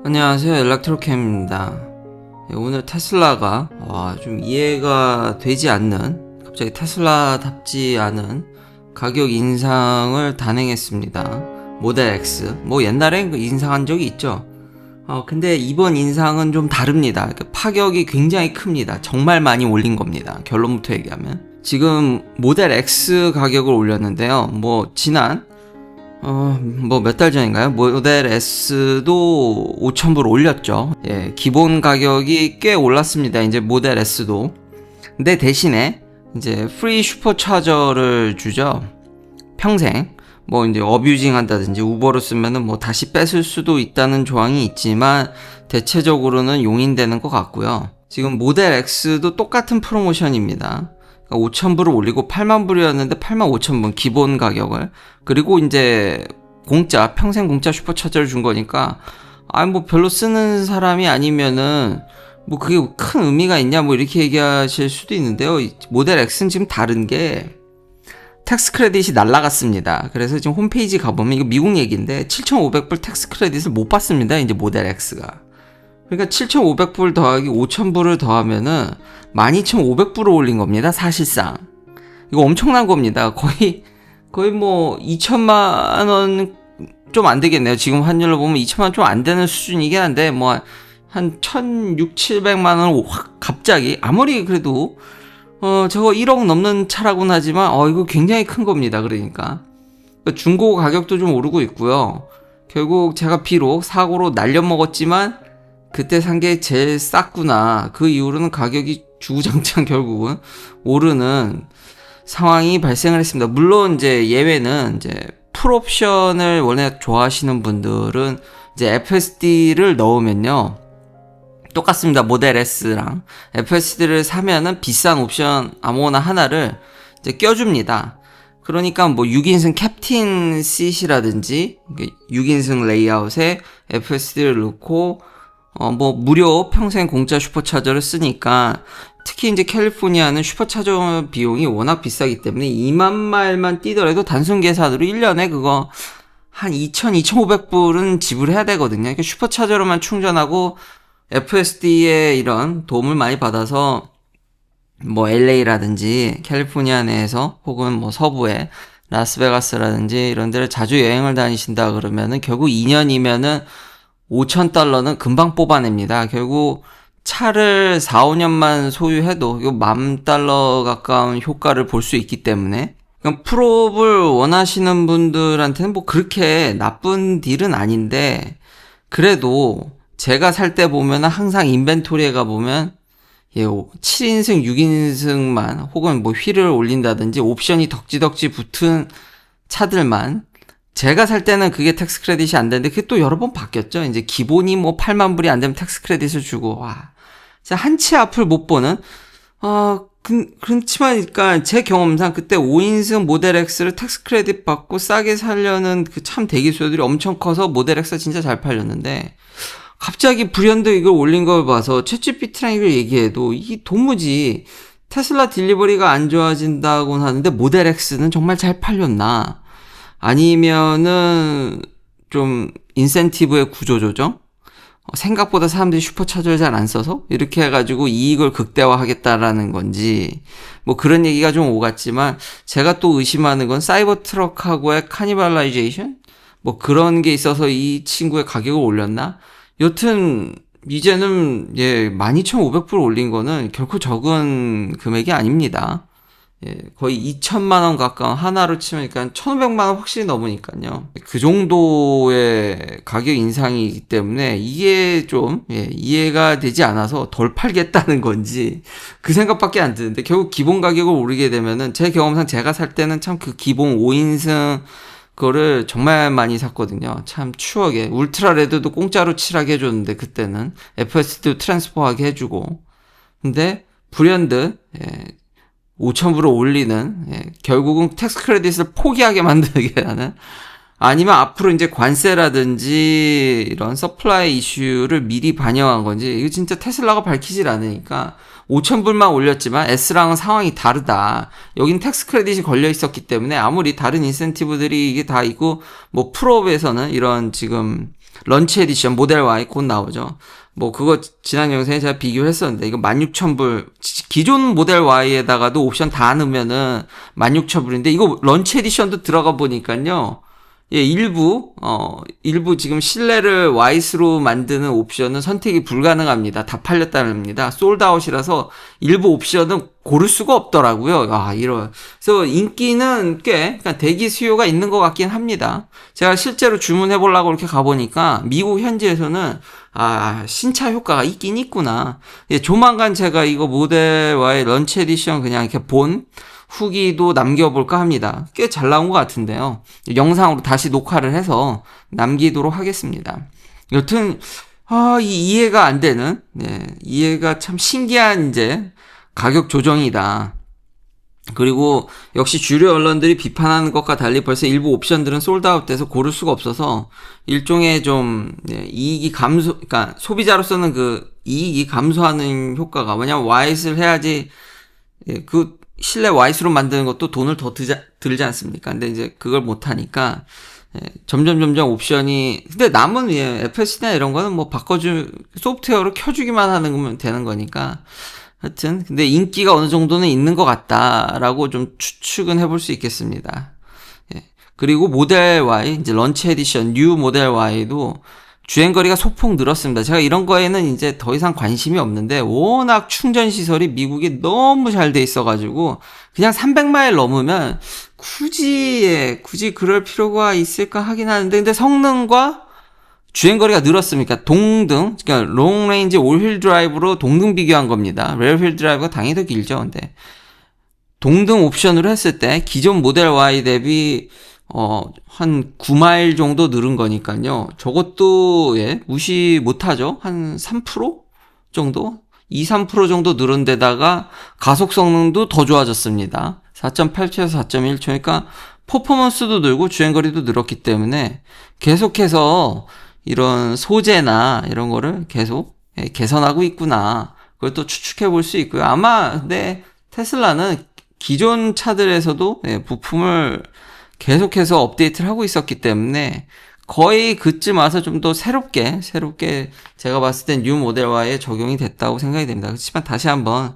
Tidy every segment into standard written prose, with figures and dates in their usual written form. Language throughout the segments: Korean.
안녕하세요, 엘렉트로캠입니다. 오늘 테슬라가 좀 이해가 되지 않는, 갑자기 테슬라답지 않은 가격 인상을 단행했습니다. 모델 X, 옛날에 인상한 적이 있죠. 근데 이번 인상은 좀 다릅니다. 파격이 굉장히 큽니다. 정말 많이 올린 겁니다. 결론부터 얘기하면 지금 모델 X 가격을 올렸는데요. 지난 몇 달 전인가요? 모델 S도 5,000불 올렸죠. 예, 기본 가격이 꽤 올랐습니다. 이제 모델 S도. 근데 대신에 이제 프리 슈퍼차저를 주죠. 평생. 이제 어뷰징 한다든지 우버로 쓰면은 다시 뺏을 수도 있다는 조항이 있지만 대체적으로는 용인되는 것 같고요. 지금 모델 X도 똑같은 프로모션입니다. 5,000불을 올리고 80,000불이었는데 85,000불 기본 가격을, 그리고 이제 평생 공짜 슈퍼차저를 준 거니까 별로 쓰는 사람이 아니면은 그게 큰 의미가 있냐 이렇게 얘기하실 수도 있는데요. 모델 X는 지금 다른 게 텍스 크레딧이 날라갔습니다. 그래서 지금 홈페이지 가보면, 이거 미국 얘기인데 7,500불 텍스 크레딧을 못 받습니다. 이제 모델 X가. 그러니까 7,500불 더하기 5,000불을 더하면은 12,500불을 올린 겁니다. 사실상. 이거 엄청난 겁니다. 거의 2천만 원 좀 안 되겠네요. 지금 환율로 보면 2천만 원 좀 안 되는 수준이긴 한데 한 1,600, 700만 원 확 갑자기, 아무리 그래도 저거 1억 넘는 차라고는 하지만 이거 굉장히 큰 겁니다. 그러니까 중고 가격도 좀 오르고 있고요. 결국 제가 비록 사고로 날려먹었지만 그때 산 게 제일 쌌구나. 그 이후로는 가격이 주구장창 결국은 오르는 상황이 발생을 했습니다. 물론 이제 예외는 이제 풀옵션을 원래 좋아하시는 분들은 이제 FSD를 넣으면요, 똑같습니다. 모델 S랑 FSD를 사면은 비싼 옵션 아무거나 하나를 이제 껴줍니다. 그러니까 6인승 캡틴 씰이라든지 6인승 레이아웃에 FSD를 넣고 무료 평생 공짜 슈퍼차저를 쓰니까, 특히 이제 캘리포니아는 슈퍼차저 비용이 워낙 비싸기 때문에 2만 마일만 뛰더라도 단순 계산으로 1년에 그거 한 2,500불은 지불해야 되거든요. 그러니까 슈퍼차저로만 충전하고 FSD의 이런 도움을 많이 받아서 LA라든지 캘리포니아 내에서 혹은 서부에 라스베가스라든지 이런 데를 자주 여행을 다니신다 그러면은 결국 2년이면은 $5,000는 금방 뽑아냅니다. 결국 차를 4, 5년만 소유해도 이거 $10,000 가까운 효과를 볼 수 있기 때문에, 그러니까 풀옵을 원하시는 분들한테는 그렇게 나쁜 딜은 아닌데, 그래도 제가 살 때 보면은 항상 인벤토리에 가보면 7인승, 6인승만 혹은 휠을 올린다든지 옵션이 덕지덕지 붙은 차들만, 제가 살 때는 그게 텍스 크레딧이 안 되는데 그게 또 여러 번 바뀌었죠. 이제 기본이 80,000불이 안 되면 텍스 크레딧을 주고, 진짜 한치 앞을 못 보는, 그렇지만, 그러니까 제 경험상 그때 5인승 모델 X를 텍스 크레딧 받고 싸게 사려는 참 대기수요들이 엄청 커서 모델 X가 진짜 잘 팔렸는데, 갑자기 불현듯 이걸 올린 걸 봐서 챗GPT랑 이걸 얘기해도 이 도무지 테슬라 딜리버리가 안 좋아진다고는 하는데 모델 X는 정말 잘 팔렸나? 아니면은 좀 인센티브의 구조 조정? 생각보다 사람들이 슈퍼차저를 잘 안 써서 이렇게 해가지고 이익을 극대화하겠다라는 건지 그런 얘기가 좀 오갔지만, 제가 또 의심하는 건 사이버 트럭하고의 카니발라이제이션? 그런 게 있어서 이 친구의 가격을 올렸나? 여튼 이제는 12,500불 올린 거는 결코 적은 금액이 아닙니다. 거의 2천만 원 가까운, 하나로 치면 1,500만 원 확실히 넘으니까요. 그 정도의 가격 인상이기 때문에 이게 좀 이해가 되지 않아서 덜 팔겠다는 건지 그 생각밖에 안 드는데, 결국 기본 가격을 오르게 되면은 제 경험상 제가 살 때는 참 그 기본 5인승 그거를 정말 많이 샀거든요. 참 추억에. 울트라 레드도 공짜로 칠하게 해줬는데 그때는 FSD도 트랜스퍼하게 해주고, 근데 불현듯 5,000불을 올리는, 결국은 텍스 크레딧을 포기하게 만들게 하는, 아니면 앞으로 이제 관세라든지 이런 서플라이 이슈를 미리 반영한 건지, 이거 진짜 테슬라가 밝히질 않으니까 5,000불만 올렸지만 S랑은 상황이 다르다. 여긴 텍스 크레딧이 걸려 있었기 때문에 아무리 다른 인센티브들이 이게 다 있고, 풀업에서는 이런 지금 런치 에디션 모델 Y 곧 나오죠. 뭐 그거 지난 영상에 제가 비교를 했었는데 이거 16,000불 기존 모델 Y에다가도 옵션 다 넣으면은 16,000불인데 이거 런치 에디션도 들어가 보니까요. 예, 일부 지금 실내를 와이스로 만드는 옵션은 선택이 불가능합니다. 다 팔렸다랍니다. 솔드아웃이라서 일부 옵션은 고를 수가 없더라고요. 그래서 인기는 그러니까 대기 수요가 있는 것 같긴 합니다. 제가 실제로 주문해보려고 이렇게 가보니까 미국 현지에서는 신차 효과가 있긴 있구나. 예, 조만간 제가 이거 모델 Y 런치 에디션 그냥 이렇게 후기도 남겨볼까 합니다. 꽤 잘 나온 것 같은데요. 영상으로 다시 녹화를 해서 남기도록 하겠습니다. 여튼 이해가 안 되는, 이해가 참 신기한 이제 가격 조정이다. 그리고 역시 주류 언론들이 비판하는 것과 달리 벌써 일부 옵션들은 솔드아웃돼서 고를 수가 없어서 일종의 좀 이익이 그러니까 소비자로서는 그 이익이 감소하는 효과가 왜냐면 와이스를 해야지 실내 와이스로 만드는 것도 돈을 더 들지 않습니까? 근데 이제 그걸 못하니까, 점점 옵션이, 근데 남은, FSD나 이런 거는 뭐 소프트웨어로 켜주기만 하는 거면 되는 거니까. 하여튼, 근데 인기가 어느 정도는 있는 것 같다라고 좀 추측은 해볼 수 있겠습니다. 그리고 모델 Y, 이제 런치 에디션, 뉴 모델 Y도 주행거리가 소폭 늘었습니다. 제가 이런 거에는 이제 더 이상 관심이 없는데 워낙 충전 시설이 미국이 너무 잘 돼 있어가지고 그냥 300마일 넘으면 굳이 그럴 필요가 있을까 하긴 하는데 근데 성능과 주행거리가 늘었으니까 그러니까 롱레인지 올휠 드라이브로 동등 비교한 겁니다. 레어휠 드라이브가 당연히 더 길죠. 근데 동등 옵션으로 했을 때 기존 모델 Y 대비 한 9마일 정도 늘은 거니까요. 저것도, 무시 못하죠. 한 3% 정도? 2-3% 정도 늘은 데다가 가속 성능도 더 좋아졌습니다. 4.8초에서 4.1초. 그러니까 퍼포먼스도 늘고 주행거리도 늘었기 때문에 계속해서 이런 소재나 이런 거를 계속 개선하고 있구나. 그걸 또 추측해 볼 수 있고요. 아마, 근데 테슬라는 기존 차들에서도 부품을 계속해서 업데이트를 하고 있었기 때문에 거의 그쯤 와서 좀 더 새롭게 제가 봤을 땐 뉴 모델 Y에 적용이 됐다고 생각이 됩니다. 그렇지만 다시 한번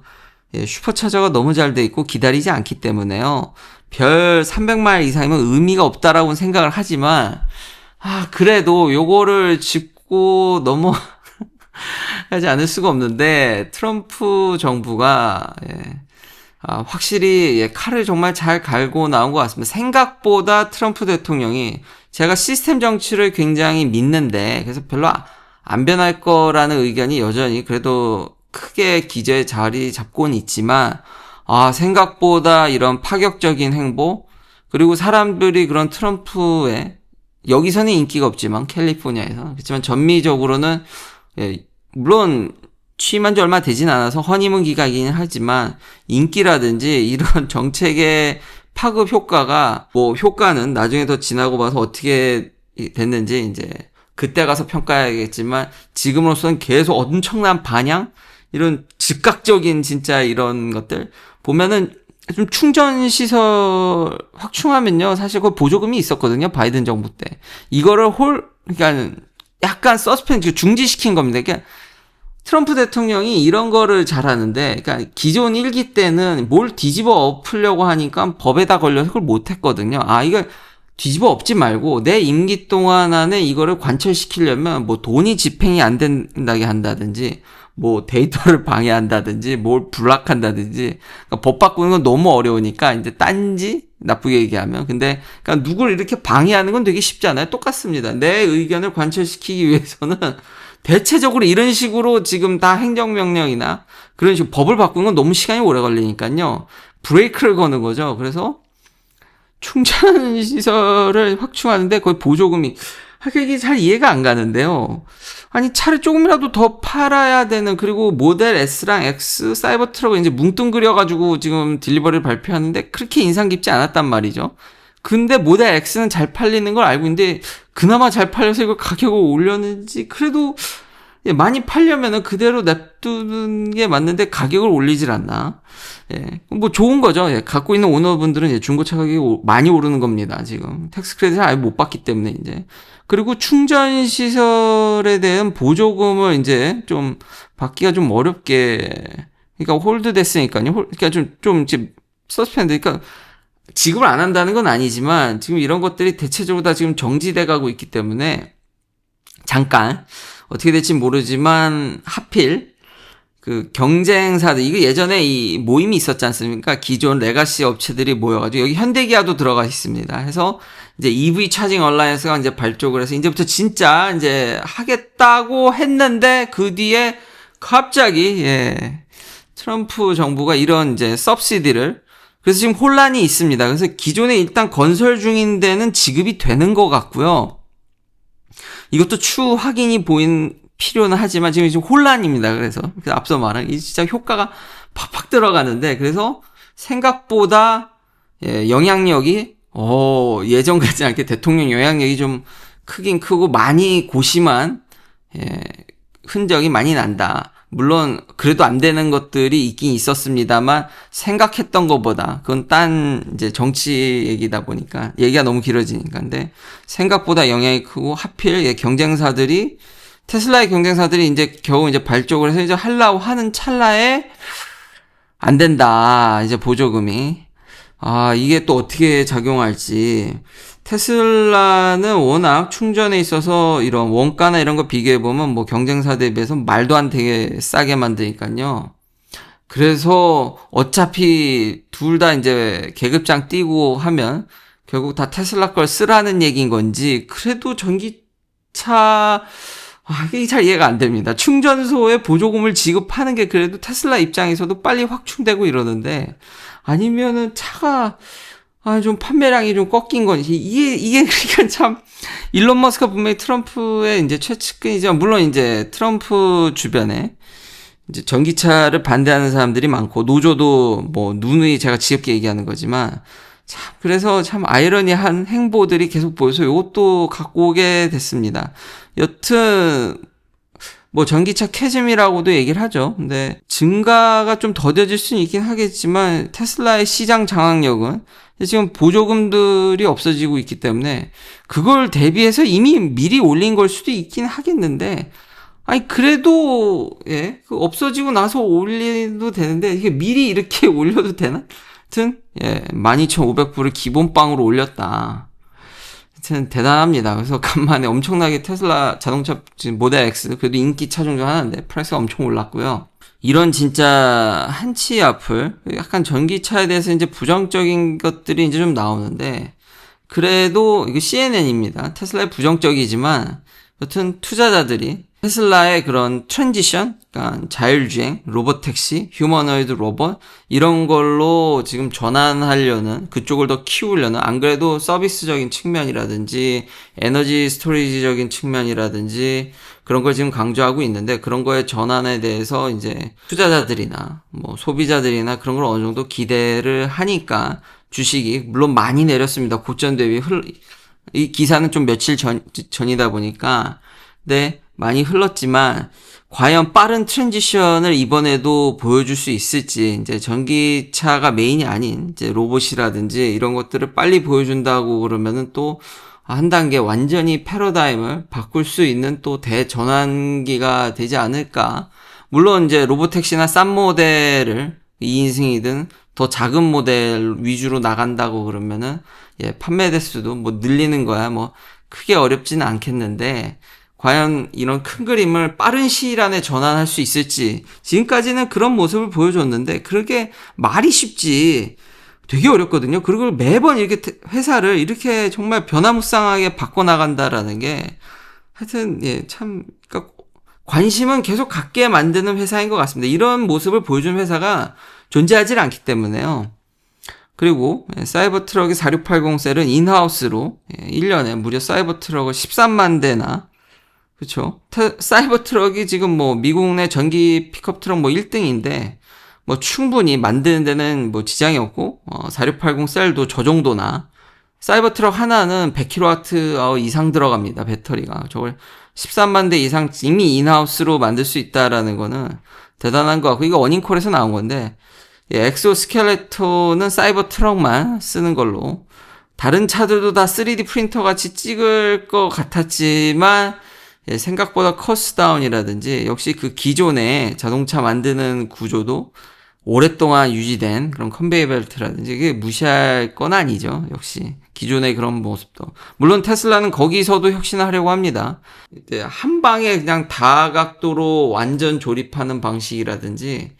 슈퍼차저가 너무 잘 돼 있고 기다리지 않기 때문에요. 별 300마일 이상이면 의미가 없다라고 생각을 하지만 그래도 요거를 짚고 하지 않을 수가 없는데 트럼프 정부가 확실히 칼을 정말 잘 갈고 나온 것 같습니다. 생각보다 트럼프 대통령이 제가 시스템 정치를 굉장히 믿는데 그래서 별로 안 변할 거라는 의견이 여전히 그래도 크게 기저에 자리 잡고는 있지만 생각보다 이런 파격적인 행보 그리고 사람들이 그런 트럼프의 여기서는 인기가 없지만 캘리포니아에서 그렇지만 전미적으로는 물론 취임한 지 얼마 되진 않아서 허니문 기간이긴 하지만 인기라든지 이런 정책의 파급 효과가 효과는 나중에 더 지나고 봐서 어떻게 됐는지 이제 그때 가서 평가해야겠지만 지금으로서는 계속 엄청난 반향 이런 즉각적인 진짜 이런 것들 보면은 좀 충전 시설 확충하면요 사실 그 보조금이 있었거든요 바이든 정부 때 이거를 그러니까 약간 서스펜드 중지시킨 겁니다. 그러니까 트럼프 대통령이 이런 거를 잘하는데, 그러니까 기존 1기 때는 뭘 뒤집어 엎으려고 하니까 법에다 걸려서 그걸 못했거든요. 이걸 뒤집어 엎지 말고 내 임기 동안 안에 이거를 관철시키려면 돈이 집행이 안 된다게 한다든지, 데이터를 방해한다든지, 뭘 블락한다든지, 그러니까 법 바꾸는 건 너무 어려우니까 이제 딴지 나쁘게 얘기하면 그러니까 누구를 이렇게 방해하는 건 되게 쉽잖아요. 똑같습니다. 내 의견을 관철시키기 위해서는 대체적으로 이런 식으로 지금 다 행정명령이나 그런 식으로 법을 바꾸는 건 너무 시간이 오래 걸리니까요. 브레이크를 거는 거죠. 그래서 충전 시설을 확충하는데 거의 보조금이 이게 잘 이해가 안 가는데요. 차를 조금이라도 더 팔아야 되는 그리고 모델 S랑 X 사이버 트럭을 이제 뭉뚱그려가지고 지금 딜리버리를 발표하는데 그렇게 인상 깊지 않았단 말이죠. 근데 모델 X는 잘 팔리는 걸 알고 있는데 그나마 잘 팔려서 이걸 가격을 올렸는지 그래도 예, 많이 팔려면은 그대로 냅두는 게 맞는데 가격을 올리질 않나. 예, 뭐 좋은 거죠. 예, 갖고 있는 오너분들은 예, 중고차 가격이 많이 오르는 겁니다. 지금 텍스 크레딧을 아예 못 받기 때문에 이제. 그리고 충전 시설에 대한 보조금을 이제 좀 받기가 좀 어렵게, 그러니까 홀드 됐으니까요. 그러니까 좀 이제 서스펜드, 그러니까 지급을 안 한다는 건 아니지만 지금 이런 것들이 대체적으로 다 지금 정지돼 가고 있기 때문에 잠깐 어떻게 될지 모르지만 하필 그 경쟁사들, 이거 예전에 이 모임이 있었지 않습니까? 기존 레가시 업체들이 모여가지고 여기 현대기아도 들어가 있습니다. 해서 이제 EV 차징 얼라이언스가 이제 발족을 해서 이제부터 진짜 이제 하겠다고 했는데 그 뒤에 갑자기 예, 트럼프 정부가 이런 이제 서브시디를, 그래서 지금 혼란이 있습니다. 그래서 기존에 일단 건설 중인 데는 지급이 되는 것 같고요. 이것도 추후 확인이 필요는 하지만 지금 혼란입니다. 그래서 앞서 말한 이 진짜 효과가 팍팍 들어가는데, 그래서 생각보다 예, 영향력이 예전 같지 않게 대통령 영향력이 좀 크긴 크고 많이 고심한 예, 흔적이 많이 난다. 물론 그래도 안 되는 것들이 있긴 있었습니다만 생각했던 것보다, 그건 딴 이제 정치 얘기다 보니까 얘기가 너무 길어지니까, 근데 생각보다 영향이 크고 하필 예, 경쟁사들이, 테슬라의 경쟁사들이 이제 겨우 이제 발족을 해서 이제 하려고 하는 찰나에 안 된다. 이제 보조금이. 이게 또 어떻게 작용할지. 테슬라는 워낙 충전에 있어서 이런 원가나 이런 거 비교해보면 뭐 경쟁사 대비해서 말도 안 되게 싸게 만드니까요. 그래서 어차피 둘 다 이제 계급장 띄고 하면 결국 다 테슬라 걸 쓰라는 얘기인 건지, 그래도 전기차, 이게 잘 이해가 안 됩니다. 충전소에 보조금을 지급하는 게 그래도 테슬라 입장에서도 빨리 확충되고 이러는데, 아니면은 차가 좀 판매량이 좀 꺾인 건지, 이게 그러니까 참, 일론 머스크가 분명히 트럼프의 이제 최측근이지만, 물론 이제 트럼프 주변에 이제 전기차를 반대하는 사람들이 많고, 노조도 뭐 누누이 제가 지겹게 얘기하는 거지만, 참, 그래서 참 아이러니한 행보들이 계속 보여서 이것도 갖고 오게 됐습니다. 여튼, 뭐 전기차 캐즘이라고도 얘기를 하죠. 근데 증가가 좀 더뎌질 수는 있긴 하겠지만 테슬라의 시장 장악력은 지금 보조금들이 없어지고 있기 때문에 그걸 대비해서 이미 미리 올린 걸 수도 있긴 하겠는데, 그래도 예, 그 없어지고 나서 올려도 되는데 이게 미리 이렇게 올려도 되나? 하여튼 예, 12,500불을 기본빵으로 올렸다. 하여튼 대단합니다. 그래서 간만에 엄청나게 테슬라 자동차 지금 모델 X, 그래도 인기 차종 중 하나인데 프라이스가 엄청 올랐고요. 이런 진짜 한치 앞을, 약간 전기차에 대해서 이제 부정적인 것들이 이제 좀 나오는데, 그래도 이거 CNN입니다. 테슬라의 부정적이지만 여튼 투자자들이 테슬라의 그런 트랜지션, 그러니까 자율주행, 로봇택시, 휴머노이드 로봇 이런 걸로 지금 전환하려는, 그쪽을 더 키우려는, 안 그래도 서비스적인 측면이라든지 에너지 스토리지적인 측면이라든지 그런 걸 지금 강조하고 있는데, 그런 거의 전환에 대해서 이제 투자자들이나 뭐 소비자들이나 그런 걸 어느 정도 기대를 하니까 주식이 물론 많이 내렸습니다. 고점 대비 이 기사는 좀 며칠 전이다 보니까 네, 많이 흘렀지만 과연 빠른 트랜지션을 이번에도 보여줄 수 있을지, 이제 전기차가 메인이 아닌 이제 로봇이라든지 이런 것들을 빨리 보여준다고 그러면은 또 한 단계 완전히 패러다임을 바꿀 수 있는 또 대전환기가 되지 않을까. 물론 이제 로봇택시나 싼 모델을 2인승이든 더 작은 모델 위주로 나간다고 그러면은 예, 판매 대수도 뭐 늘리는 거야 뭐 크게 어렵지는 않겠는데, 과연 이런 큰 그림을 빠른 시일 안에 전환할 수 있을지, 지금까지는 그런 모습을 보여줬는데 그렇게 말이 쉽지 되게 어렵거든요. 그리고 매번 이렇게 회사를 이렇게 정말 변화무쌍하게 바꿔나간다라는 게 하여튼 예, 참 그러니까 관심은 계속 갖게 만드는 회사인 것 같습니다. 이런 모습을 보여주는 회사가 존재하지 않기 때문에요. 그리고 사이버 트럭의 4680 셀은 인하우스로 1년에 무려 사이버 트럭을 13만 대나, 그렇죠? 사이버 트럭이 지금 뭐 미국 내 전기 픽업 트럭 뭐 1등인데 뭐 충분히 만드는 데는 뭐 지장이 없고 4680 셀도 저 정도나 사이버트럭 하나는 100kWh 이상 들어갑니다. 배터리가. 저걸 13만 대 이상 이미 인하우스로 만들 수 있다라는 거는 대단한 거 같고, 이거 어닝콜에서 나온 건데, 엑소스켈레톤은 사이버트럭만 쓰는 걸로, 다른 차들도 다 3D 프린터 같이 찍을 것 같았지만 생각보다 커스트다운이라든지 역시 그 기존의 자동차 만드는 구조도 오랫동안 유지된 그런 컨베이어 벨트라든지 이게 무시할 건 아니죠. 역시 기존의 그런 모습도. 물론 테슬라는 거기서도 혁신하려고 합니다. 한 방에 그냥 다각도로 완전 조립하는 방식이라든지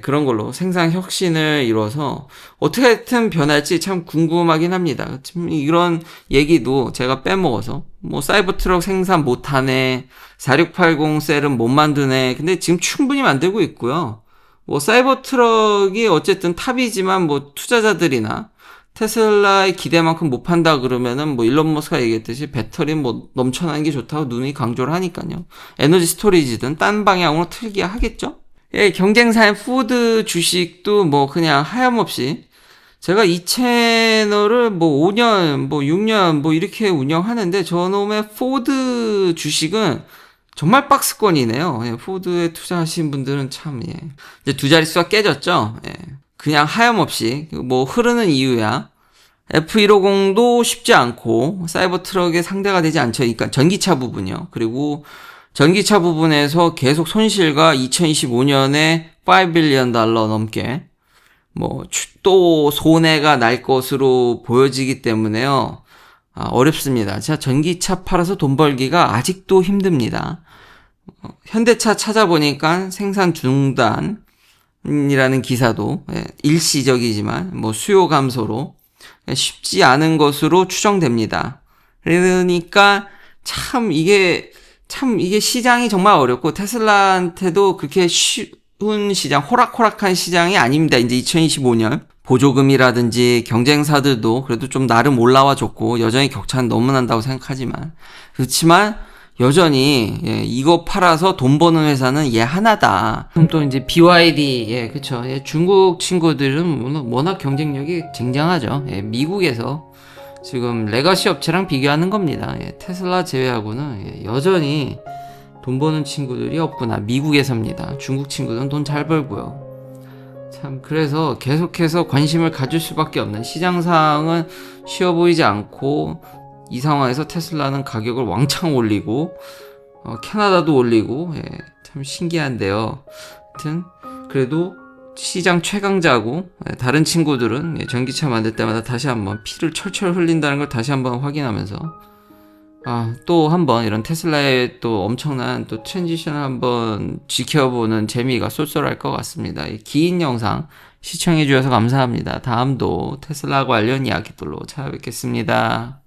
그런 걸로 생산 혁신을 이뤄서 어떻게든 변할지 참 궁금하긴 합니다. 참 이런 얘기도 제가 빼먹어서 뭐 사이버트럭 생산 못하네, 4680 셀은 못 만드네. 근데 지금 충분히 만들고 있고요. 뭐 사이버트럭이 어쨌든 탑이지만 뭐 투자자들이나 테슬라의 기대만큼 못 판다 그러면은 뭐 일론 머스크가 얘기했듯이 배터리 뭐 넘쳐나는 게 좋다고 누누이 강조를 하니까요. 에너지 스토리지든 딴 방향으로 틀게 하겠죠? 경쟁사인 푸드 주식도 뭐 그냥 하염없이 제가 이 채널을 뭐 5년, 뭐 6년 뭐 이렇게 운영하는데 저놈의 포드 주식은 정말 박스권이네요. 포드에 투자하신 분들은 참, 이제 두 자릿수가 깨졌죠. 그냥 하염없이 뭐 흐르는 이유야. F150도 쉽지 않고 사이버트럭의 상대가 되지 않죠. 그러니까 전기차 부분이요. 그리고 전기차 부분에서 계속 손실과 2025년에 $5 빌리언 넘게 뭐 또 손해가 날 것으로 보여지기 때문에요. 어렵습니다. 진짜 전기차 팔아서 돈 벌기가 아직도 힘듭니다. 현대차 찾아보니까 생산 중단이라는 기사도 일시적이지만 뭐 수요 감소로 쉽지 않은 것으로 추정됩니다. 그러니까 참 이게 시장이 정말 어렵고 테슬라한테도 그렇게 쉬운 시장, 호락호락한 시장이 아닙니다. 이제 2025년 보조금이라든지 경쟁사들도 그래도 좀 나름 올라와 줬고 여전히 격차는 너무 난다고 생각하지만 그렇지만 여전히 이거 팔아서 돈 버는 회사는 얘 하나다. 그럼 또 이제 BYD 그쵸. 중국 친구들은 워낙 경쟁력이 쟁쟁하죠. 미국에서 지금 레거시 업체랑 비교하는 겁니다. 테슬라 제외하고는 여전히 돈 버는 친구들이 없구나. 미국에서입니다. 중국 친구들은 돈 잘 벌고요. 참 그래서 계속해서 관심을 가질 수밖에 없는 시장 상황은 쉬워 보이지 않고 이 상황에서 테슬라는 가격을 왕창 올리고 캐나다도 올리고 참 신기한데요. 하여튼 그래도 시장 최강자고 다른 친구들은 전기차 만들 때마다 다시 한번 피를 철철 흘린다는 걸 다시 한번 확인하면서 또 한번 이런 테슬라의 또 엄청난 또 트랜지션을 한번 지켜보는 재미가 쏠쏠할 것 같습니다. 긴 영상 시청해 주셔서 감사합니다. 다음도 테슬라 관련 이야기들로 찾아뵙겠습니다.